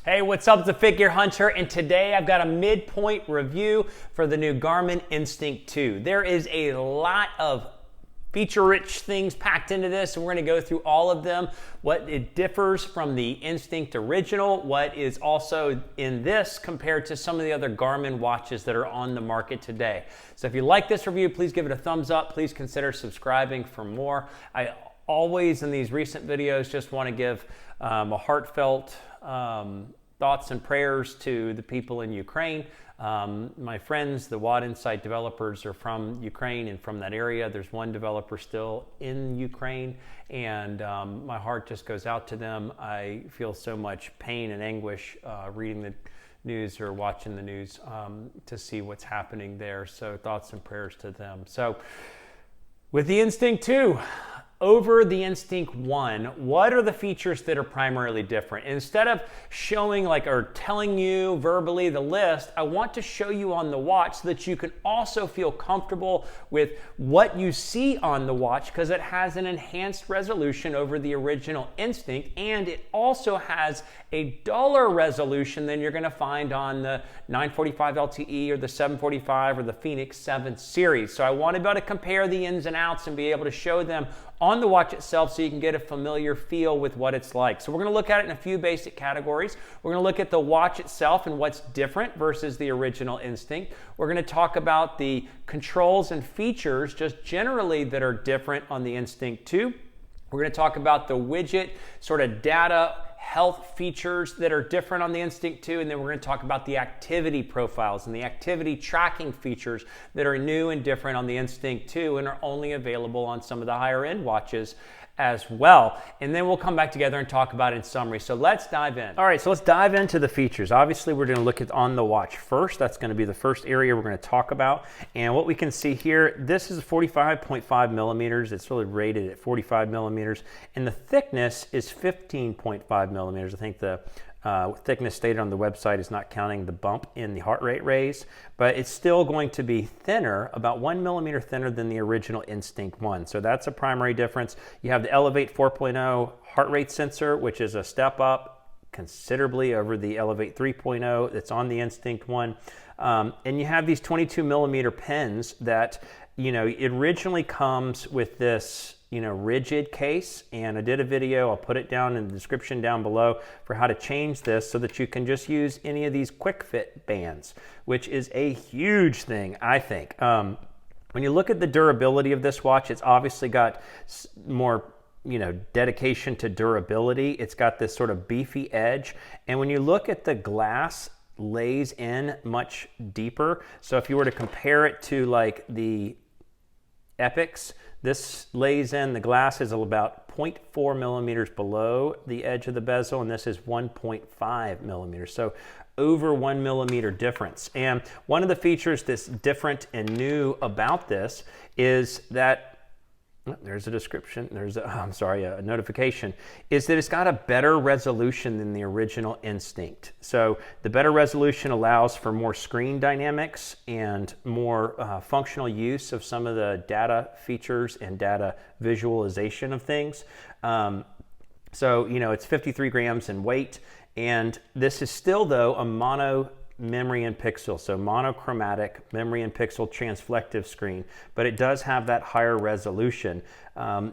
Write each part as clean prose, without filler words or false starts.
Hey, what's up? It's the Figure Hunter, and today I've got a midpoint review for the new Garmin Instinct 2. There is a lot of feature-rich things packed into this, and we're going to go through all of them, what it differs from the Instinct original, what is also in this compared to some of the other Garmin watches that are on the market today. So if you like this review, please give it a thumbs up. Please consider subscribing for more. I always, in these recent videos, just want to give a heartfelt thoughts and prayers to the people in Ukraine. My friends, the WAD Insight developers, are from Ukraine and from that area. There's one developer still in Ukraine, and my heart just goes out to them. I feel so much pain and anguish reading the news or watching the news to see what's happening there. So thoughts and prayers to them. So with the Instinct 2, over the Instinct 1, what are the features that are primarily different? Instead of showing or telling you verbally the list, I want to show you on the watch so that you can also feel comfortable with what you see on the watch, because it has an enhanced resolution over the original Instinct, and it also has a duller resolution than you're going to find on the 945 LTE or the 745 or the Fenix 7 series. So I want to be able to compare the ins and outs and be able to show them on the watch itself so you can get a familiar feel with what it's like. So we're going to look at it in a few basic categories. We're going to look at the watch itself and what's different versus the original Instinct. We're going to talk about the controls and features just generally that are different on the Instinct 2. We're going to talk about the widget sort of data health features that are different on the Instinct 2, and then we're going to talk about the activity profiles and the activity tracking features that are new and different on the Instinct 2 and are only available on some of the higher end watches as well. And then we'll come back together and talk about it in summary. So let's dive in. All right, so let's dive into the features. Obviously, we're going to look at on the watch first. That's going to be the first area we're going to talk about. And what we can see here, this is 45.5 millimeters. It's really rated at 45 millimeters. And the thickness is 15.5 millimeters. I think the thickness stated on the website is not counting the bump in the heart rate raise, but it's still going to be thinner, about 1 millimeter thinner than the original Instinct 1. So that's a primary difference. You have the Elevate 4.0 heart rate sensor, which is a step up considerably over the Elevate 3.0 that's on the Instinct 1. And you have these 22 millimeter pins that, it originally comes with this rigid case, and I did a video, I'll put it down in the description down below, for how to change this so that you can just use any of these quick fit bands, which is a huge thing, I think. When you look at the durability of this watch, it's obviously got more dedication to durability. It's got this sort of beefy edge, and when you look at the glass, lays in much deeper. So if you were to compare it to like the Epics, this lays in, the glass is about 0.4 millimeters below the edge of the bezel, and this is 1.5 millimeters. So over 1 millimeter difference. And one of the features that's different and new about this is that, there's a description, a notification, is that it's got a better resolution than the original Instinct. So the better resolution allows for more screen dynamics and more functional use of some of the data features and data visualization of things. So, it's 53 grams in weight, and this is still, though, a mono memory and pixel, so monochromatic memory and pixel transflective screen, but it does have that higher resolution.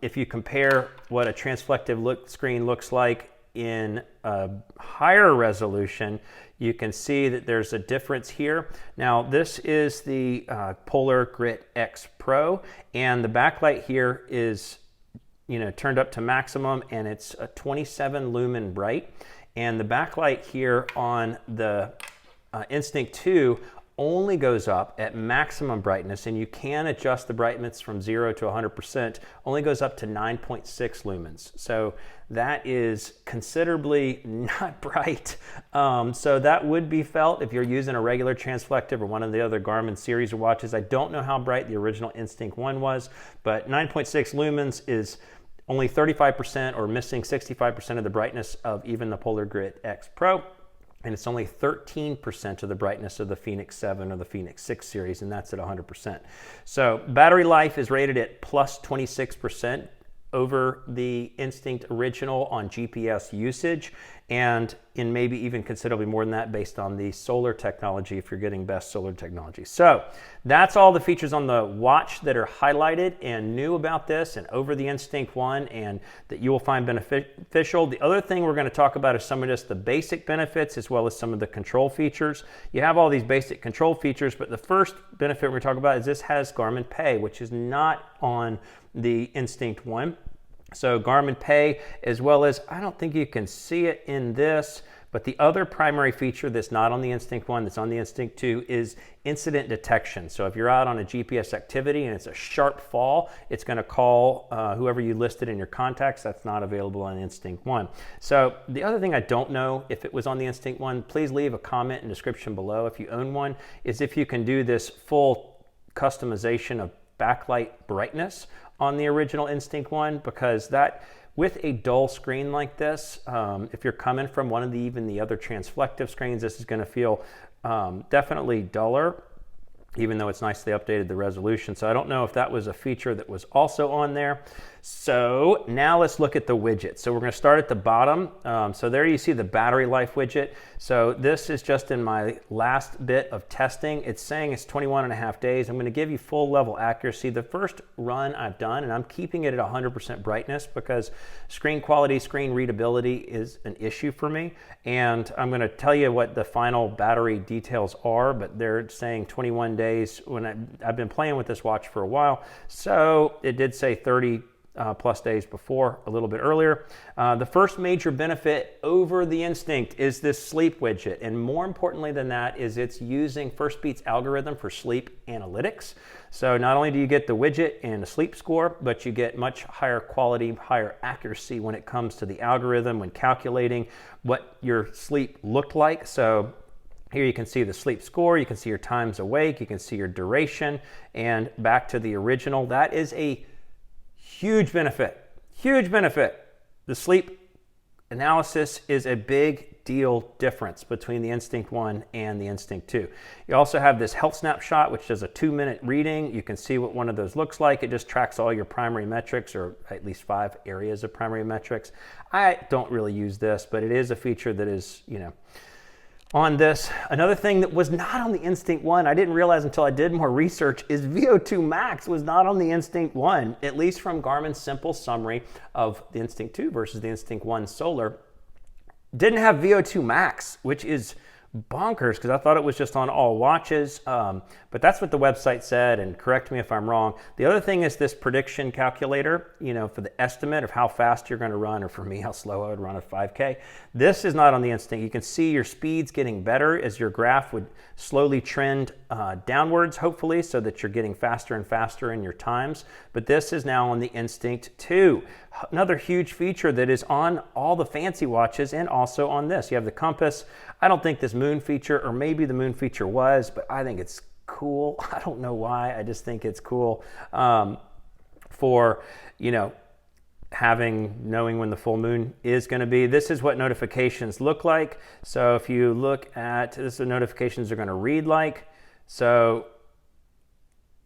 If you compare what a transflective screen looks like in a higher resolution, you can see that there's a difference here. Now, this is the Polar Grit X Pro, and the backlight here is turned up to maximum, and it's a 27 lumen bright, and the backlight here on the Instinct 2 only goes up at maximum brightness, and you can adjust the brightness from 0 to 100%, only goes up to 9.6 lumens. So that is considerably not bright. So that would be felt if you're using a regular transflective or one of the other Garmin series of watches. I don't know how bright the original Instinct 1 was, but 9.6 lumens is only 35% or missing 65% of the brightness of even the Polar Grit X Pro. And it's only 13% of the brightness of the Fenix 7 or the Fenix 6 series, and that's at 100%. So battery life is rated at plus 26% over the Instinct original on GPS usage, and in maybe even considerably more than that based on the solar technology if you're getting best solar technology. So that's all the features on the watch that are highlighted and new about this and over the Instinct 1 and that you will find beneficial. The other thing we're going to talk about is some of just the basic benefits as well as some of the control features. You have all these basic control features, but the first benefit we're going to talk about is this has Garmin Pay, which is not on the Instinct 1. So Garmin Pay, as well as, I don't think you can see it in this, but the other primary feature that's not on the Instinct 1, that's on the Instinct 2, is incident detection. So if you're out on a GPS activity and it's a sharp fall, it's going to call whoever you listed in your contacts. That's not available on Instinct 1. So the other thing I don't know if it was on the Instinct 1, please leave a comment and description below if you own one, is if you can do this full customization of backlight brightness on the original Instinct 1, because that, with a dull screen like this, if you're coming from one of even the other transflective screens, this is going to feel definitely duller, even though it's nicely updated the resolution. So I don't know if that was a feature that was also on there. So now let's look at the widgets. So we're going to start at the bottom. So there you see the battery life widget. So this is just in my last bit of testing. It's saying it's 21.5 days. I'm going to give you full level accuracy. The first run I've done, and I'm keeping it at 100% brightness because screen quality, screen readability is an issue for me. And I'm going to tell you what the final battery details are, but they're saying 21 days when I've been playing with this watch for a while. So it did say 30 plus days before, a little bit earlier. The first major benefit over the Instinct is this sleep widget. And more importantly than that is it's using Firstbeat's algorithm for sleep analytics. So not only do you get the widget and a sleep score, but you get much higher quality, higher accuracy when it comes to the algorithm when calculating what your sleep looked like. So here you can see the sleep score, you can see your times awake, you can see your duration, and back to the original. That is a huge benefit, huge benefit. The sleep analysis is a big deal difference between the Instinct 1 and the Instinct 2. You also have this health snapshot, which does a 2-minute reading. You can see what one of those looks like. It just tracks all your primary metrics, or at least 5 areas of primary metrics. I don't really use this, but it is a feature that is, on this. Another thing that was not on the Instinct 1, I didn't realize until I did more research, is VO2 max was not on the Instinct 1, at least from Garmin's simple summary of the Instinct 2 versus the Instinct 1 Solar. Didn't have VO2 max, which is bonkers because I thought it was just on all watches, but that's what the website said, and correct me if I'm wrong. The other thing is this prediction calculator, for the estimate of how fast you're going to run, or for me, how slow I would run at 5K. This is not on the Instinct. You can see your speeds getting better as your graph would slowly trend downwards, hopefully, so that you're getting faster and faster in your times. But this is now on the Instinct 2. Another huge feature that is on all the fancy watches and also on this. You have the compass. I don't think this moon feature, or maybe the moon feature was, but I think it's cool. I don't know why. I just think it's cool for, knowing when the full moon is going to be. This is what notifications look like. So if you look at this, the notifications are going to read like. So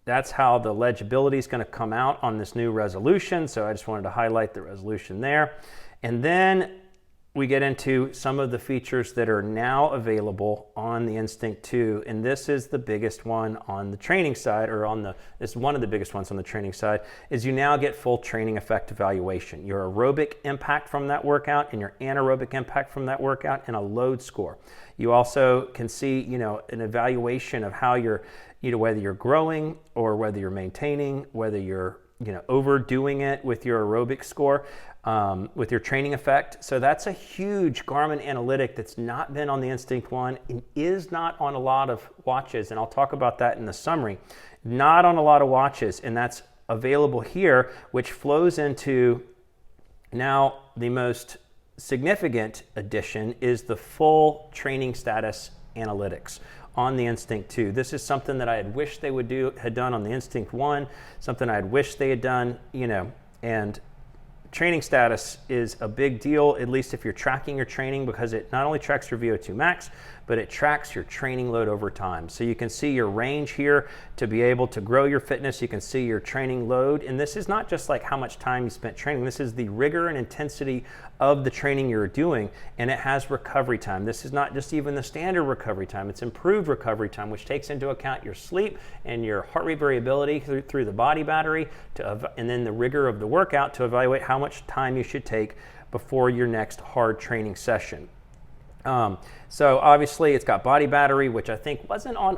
that's how the legibility is going to come out on this new resolution. So I just wanted to highlight the resolution there. And then we get into some of the features that are now available on the Instinct 2. And this is the biggest one on the training side, or this is one of the biggest ones on the training side, is you now get full training effect evaluation. Your aerobic impact from that workout and your anaerobic impact from that workout, and a load score. You also can see, an evaluation of how you're, whether you're growing or whether you're maintaining, whether you're, overdoing it with your aerobic score, with your training effect. So that's a huge Garmin analytic that's not been on the Instinct 1 and is not on a lot of watches. And I'll talk about that in the summary. Not on a lot of watches, and that's available here, which flows into now the most significant addition is the full training status analytics on the Instinct 2. This is something that I had wished they had done on the Instinct 1, something I had wished they had done, and training status is a big deal, at least if you're tracking your training, because it not only tracks your VO2 max, but it tracks your training load over time. So you can see your range here to be able to grow your fitness. You can see your training load. And this is not just like how much time you spent training. This is the rigor and intensity of the training you're doing. And it has recovery time. This is not just even the standard recovery time. It's improved recovery time, which takes into account your sleep and your heart rate variability through the body battery, and then the rigor of the workout to evaluate how much time you should take before your next hard training session. So obviously it's got body battery, which I think wasn't on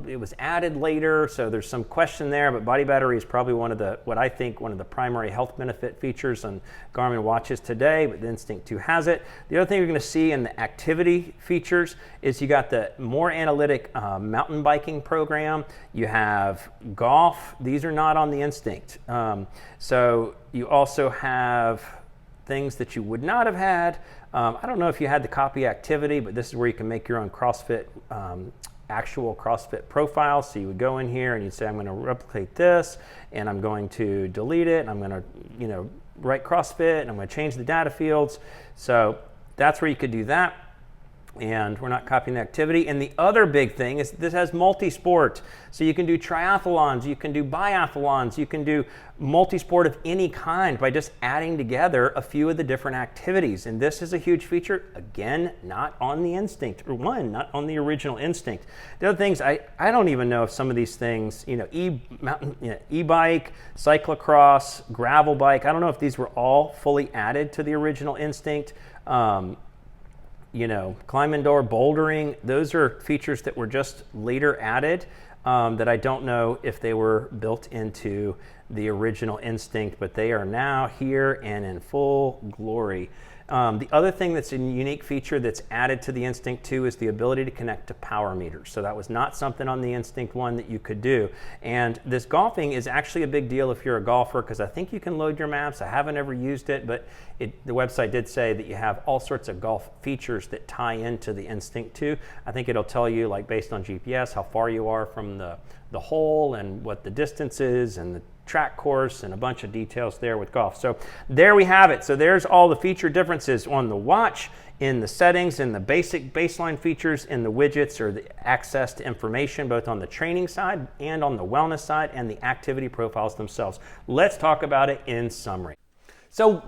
it was added later. So there's some question there, but body battery is probably one of the primary health benefit features on Garmin watches today, but the Instinct 2 has it. The other thing you're going to see in the activity features is you got the more analytic mountain biking program. You have golf. These are not on the Instinct. So you also have things that you would not have had. I don't know if you had the copy activity, but this is where you can make your own CrossFit, actual CrossFit profile. So you would go in here and you'd say, I'm going to replicate this, and I'm going to delete it. And I'm going to, write CrossFit, and I'm going to change the data fields. So that's where you could do that. And we're not copying the activity. And the other big thing is this has multi-sport. So you can do triathlons, you can do biathlons, you can do multi-sport of any kind by just adding together a few of the different activities. And this is a huge feature, again, not on the Instinct, not on the original Instinct. The other things, I don't even know if some of these things, e-bike, cyclocross, gravel bike, I don't know if these were all fully added to the original Instinct. Climb indoor, bouldering, those are features that were just later added that I don't know if they were built into the original Instinct, but they are now here and in full glory. The other thing that's a unique feature that's added to the Instinct 2 is the ability to connect to power meters. So that was not something on the Instinct 1 that you could do. And this golfing is actually a big deal if you're a golfer, because I think you can load your maps. I haven't ever used it, but the website did say that you have all sorts of golf features that tie into the Instinct 2. I think it'll tell you, like based on GPS, how far you are from the hole and what the distance is and the track course and a bunch of details there with golf. So there we have it. So there's all the feature differences on the watch, in the settings, in the basic baseline features, in the widgets or the access to information, both on the training side and on the wellness side, and the activity profiles themselves. Let's talk about it in summary. So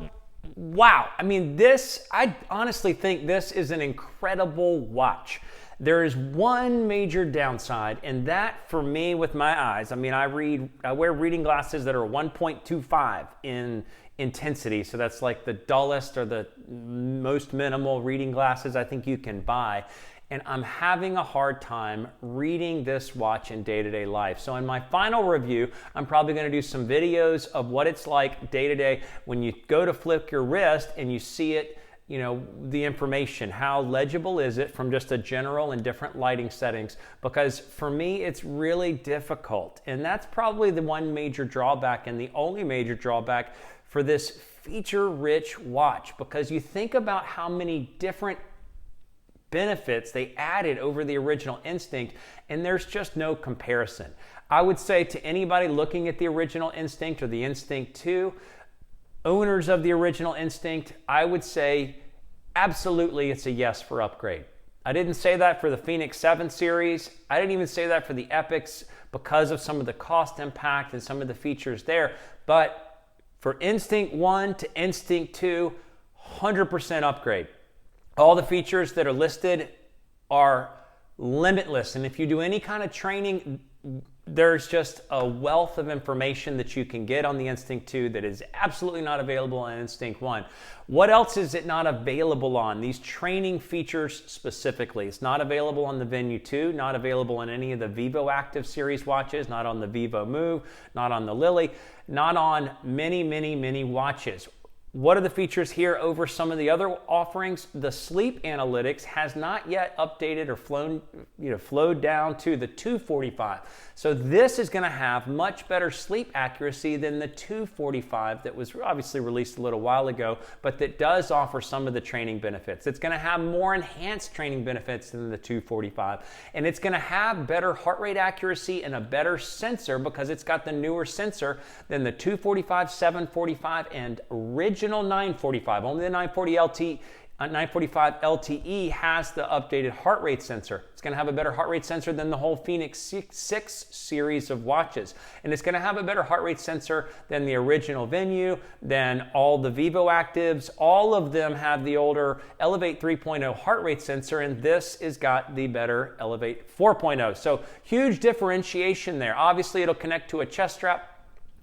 wow, I honestly think this is an incredible watch. There is one major downside, and that for me with my eyes, I wear reading glasses that are 1.25 in intensity. So that's like the dullest or the most minimal reading glasses I think you can buy. And I'm having a hard time reading this watch in day-to-day life. So in my final review, I'm probably going to do some videos of what it's like day-to-day when you go to flick your wrist and you see it, the information, how legible is it from just a general and different lighting settings? Because for me, it's really difficult. And that's probably the one major drawback and the only major drawback for this feature-rich watch, because you think about how many different benefits they added over the original Instinct, and there's just no comparison. I would say to anybody looking at the original Instinct or the Instinct 2, owners of the original Instinct, I would say absolutely it's a yes for upgrade. I didn't say that for the Phoenix 7 series. I didn't even say that for the Epics because of some of the cost impact and some of the features there. But for Instinct 1 to Instinct 2, 100% upgrade. All the features that are listed are limitless. And if you do any kind of training, there's just a wealth of information that you can get on the Instinct 2 that is absolutely not available on Instinct 1. What else is it not available on? These training features specifically. It's not available on the Venue 2, not available on any of the Vivo Active series watches, not on the Vivo Move, not on the Lily, not on many, many, many watches. What are the features here over some of the other offerings? The sleep analytics has not yet updated or flowed down to the 245. So this is going to have much better sleep accuracy than the 245 that was obviously released a little while ago, but that does offer some of the training benefits. It's going to have more enhanced training benefits than the 245, and it's going to have better heart rate accuracy and a better sensor because it's got the newer sensor than the 245, 745, and original original 945. Only the 945 LTE has the updated heart rate sensor. It's going to have a better heart rate sensor than the whole Fenix 6 series of watches. And it's going to have a better heart rate sensor than the original Venue, than all the Vivo Actives. All of them have the older Elevate 3.0 heart rate sensor, and this has got the better Elevate 4.0. So huge differentiation there. Obviously, it'll connect to a chest strap.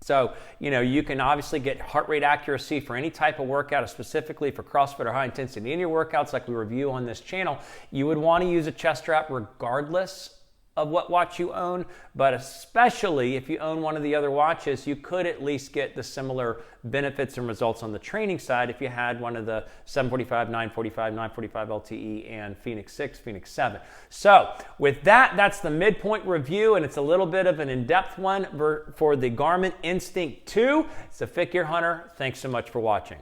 So, you can obviously get heart rate accuracy for any type of workout, specifically for CrossFit or high intensity any workouts like we review on this channel. You would want to use a chest strap regardless of what watch you own, but especially if you own one of the other watches, you could at least get the similar benefits and results on the training side if you had one of the 745, 945, 945 LTE, and Fenix 6, Fenix 7. So with that, that's the midpoint review, and it's a little bit of an in-depth one for the Garmin Instinct 2. It's a Fit Gear Hunter. Thanks so much for watching.